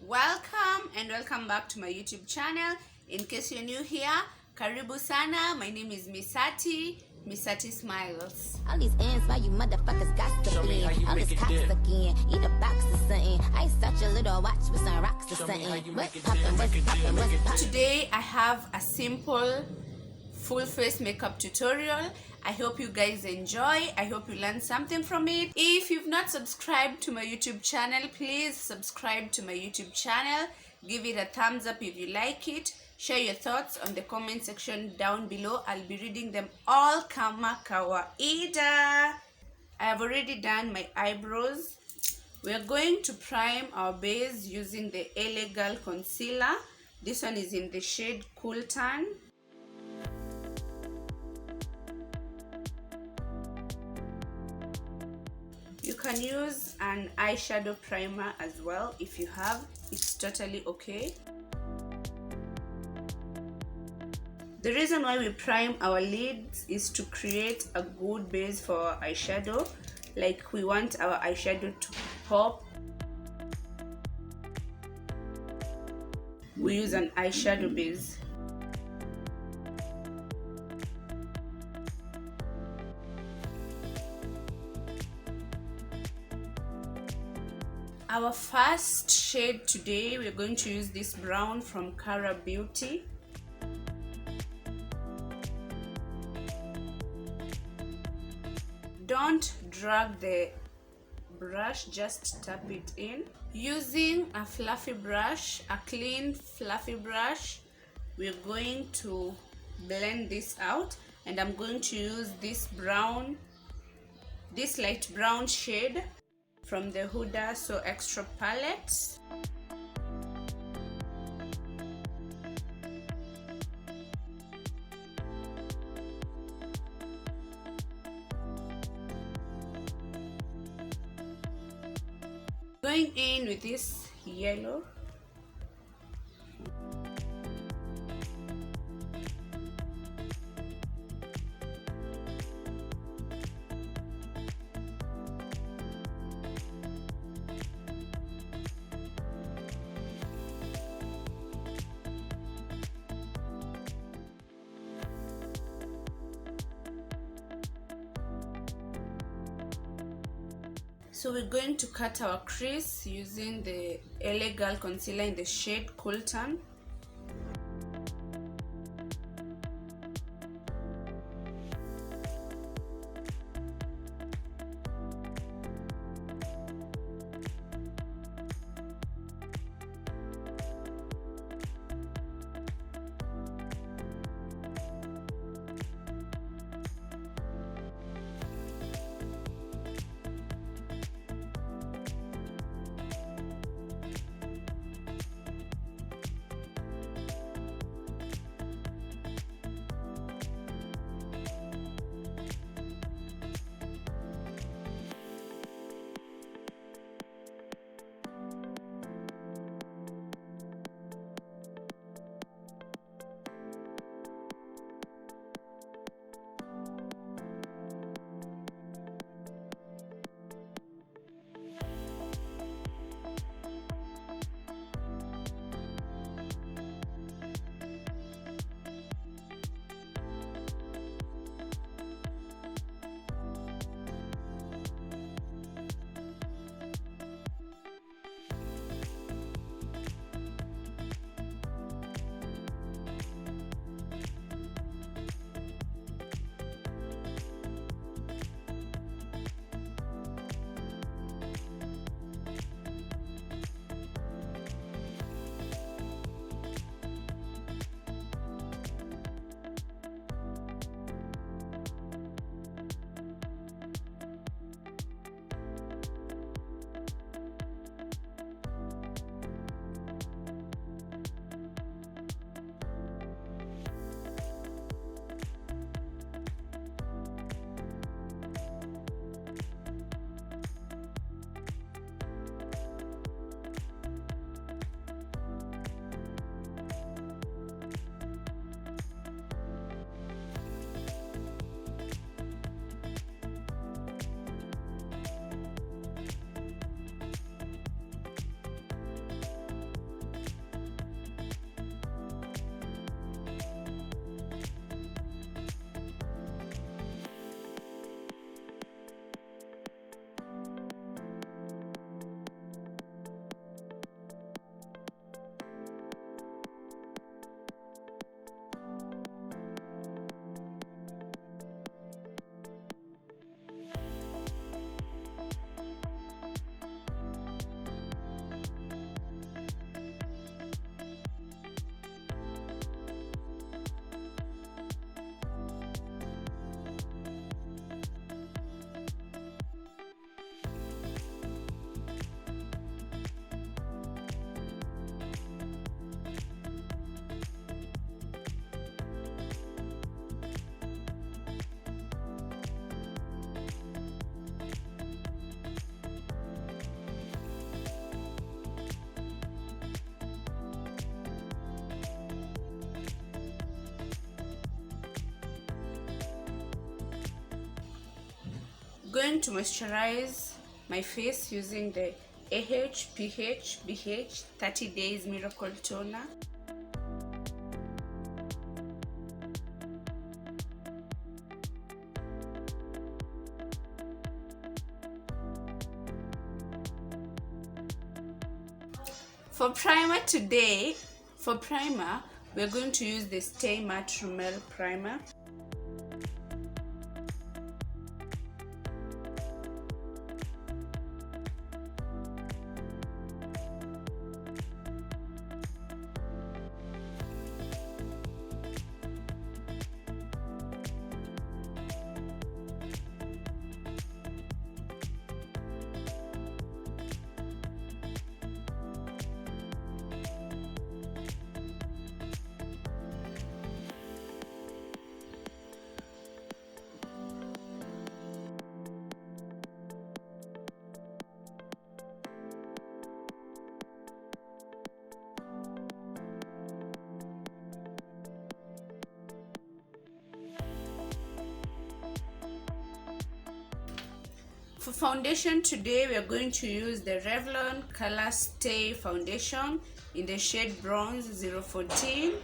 Welcome and welcome back to my YouTube channel. In case you're new here, karibu sana. My name is Misati. Misati Smiles. All these ends, why you motherfuckers gossiping? All this cops again, eat a box or something. I such a little watch with some rocks or something. What's poppin', what's poppin', what's poppin'? Today I have a simple full face makeup tutorial. I hope you guys enjoy. I hope you learn something from it. If you've not subscribed to my YouTube channel, please subscribe to my YouTube channel. Give it a thumbs up if you like it. Share your thoughts on the comment section down below. I'll be reading them all kama kawaida. I have already done my eyebrows. We are going to prime our base using the LA Girl concealer. This one is in the shade Cool Tan. You can use an eyeshadow primer as well if you have. It's totally okay. The reason why we prime our lids is to create a good base for our eyeshadow. Like we want our eyeshadow to pop. We use an eyeshadow base. Our first shade today, we're going to use this brown from Cara Beauty. Don't drag the brush, just tap it in. Using a fluffy brush, a clean fluffy brush, we're going to blend this out, and I'm going to use this light brown shade from the Huda So Extra palette. Going in with this yellow. So we're going to cut our crease using the LA Girl concealer in the shade Cool Tan. going to moisturize my face using the BH 30 Days Miracle Toner. For primer today, we're going to use the Stay Matte Rimmel Primer. For foundation today, we are going to use the Revlon Color Stay Foundation in the shade Bronze 014.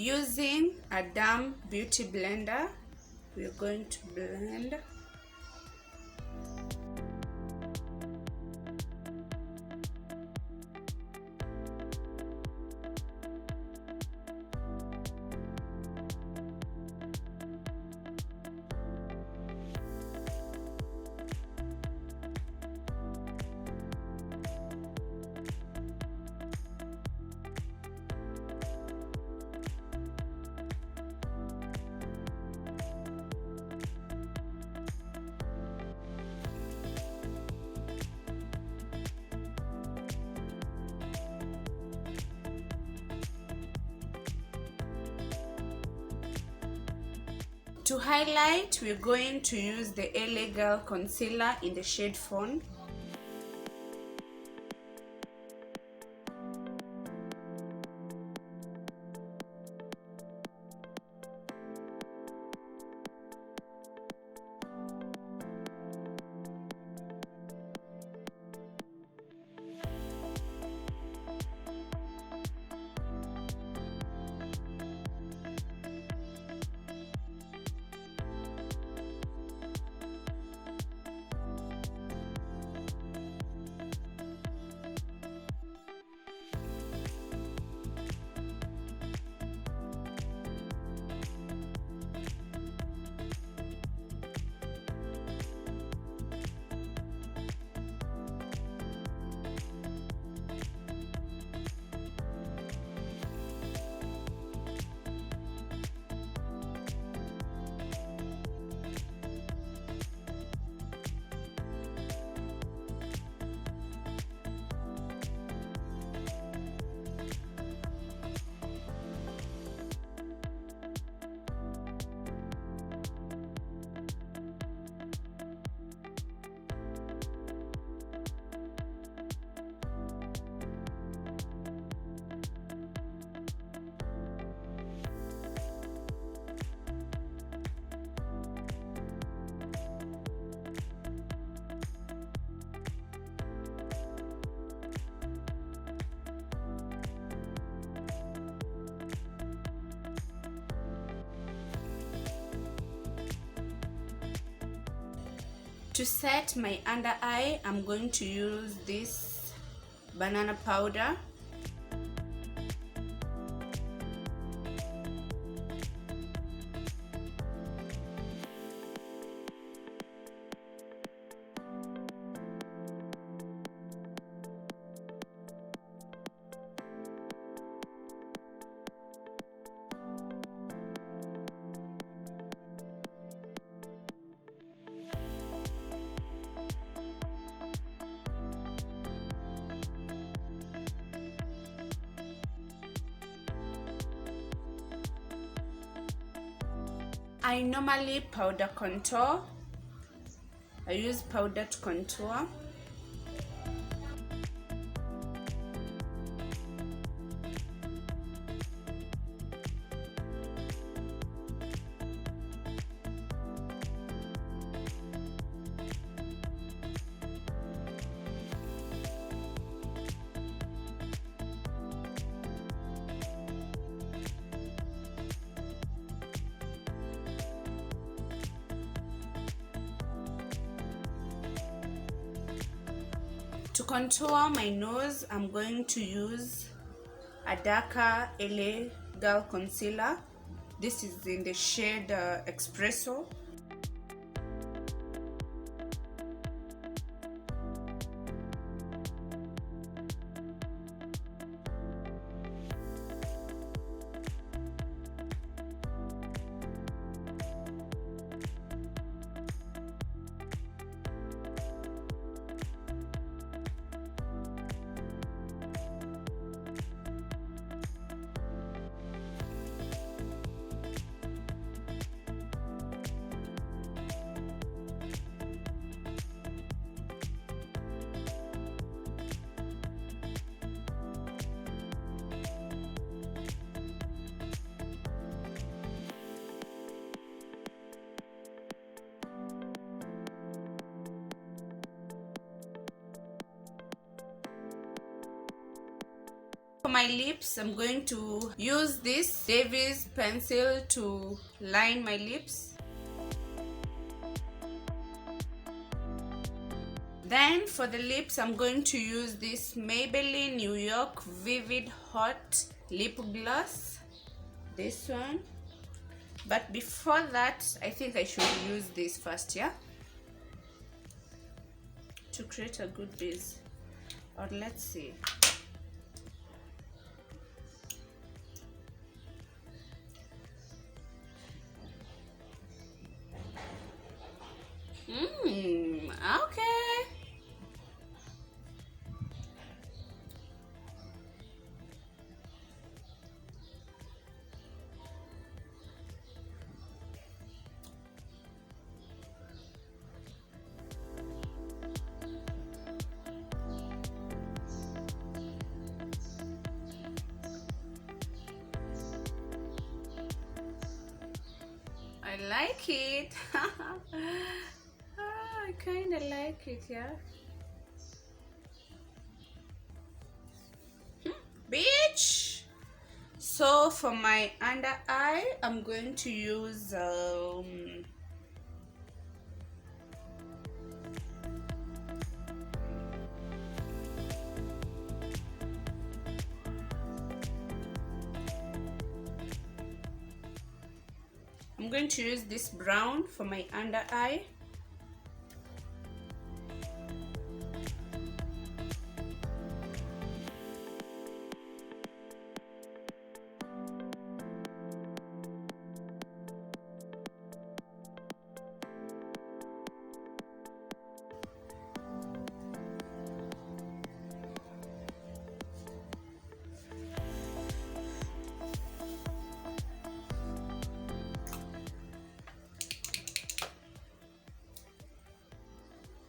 Using a damp beauty blender, we're going to blend. To highlight, we're going to use the LA Girl Concealer in the shade Fawn. To set my under eye, I'm going to use this banana powder. I normally powder contour. I use powdered contour. To contour my nose, I'm going to use a darker LA Girl concealer. This is in the shade Espresso. For my lips, I'm going to use this Davis pencil to line my lips. Then for the lips, I'm going to use this Maybelline New York Vivid Hot Lip Gloss. This one. But before that, I think I should use this first, yeah? To create a good base. Or let's see. Okay. I like it. I kind of like it, yeah. Bitch. So for my under eye, I'm going to use this brown for my under eye.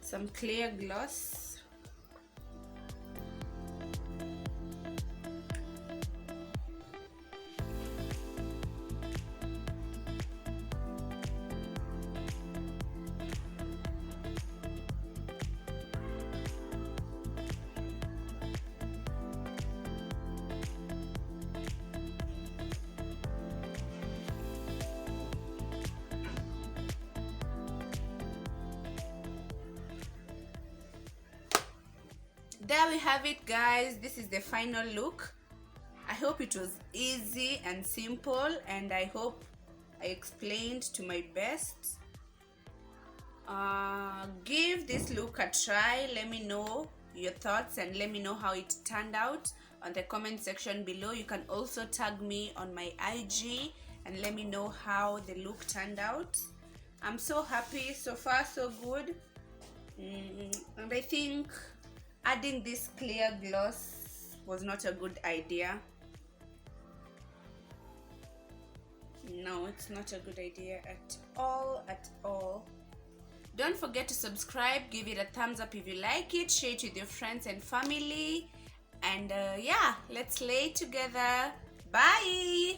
Some clear gloss. There we have it, guys. This is the final look. I hope it was easy and simple, and I hope I explained to my best. Give this look a try. Let me know your thoughts and let me know how it turned out on the comment section below. You can also tag me on my IG and let me know how the look turned out. I'm so happy. So far so good. And I think adding this clear gloss was not a good idea. No, it's not a good idea at all, at all. Don't forget to subscribe, give it a thumbs up if you like it, share it with your friends and family, and yeah, let's slay together. Bye.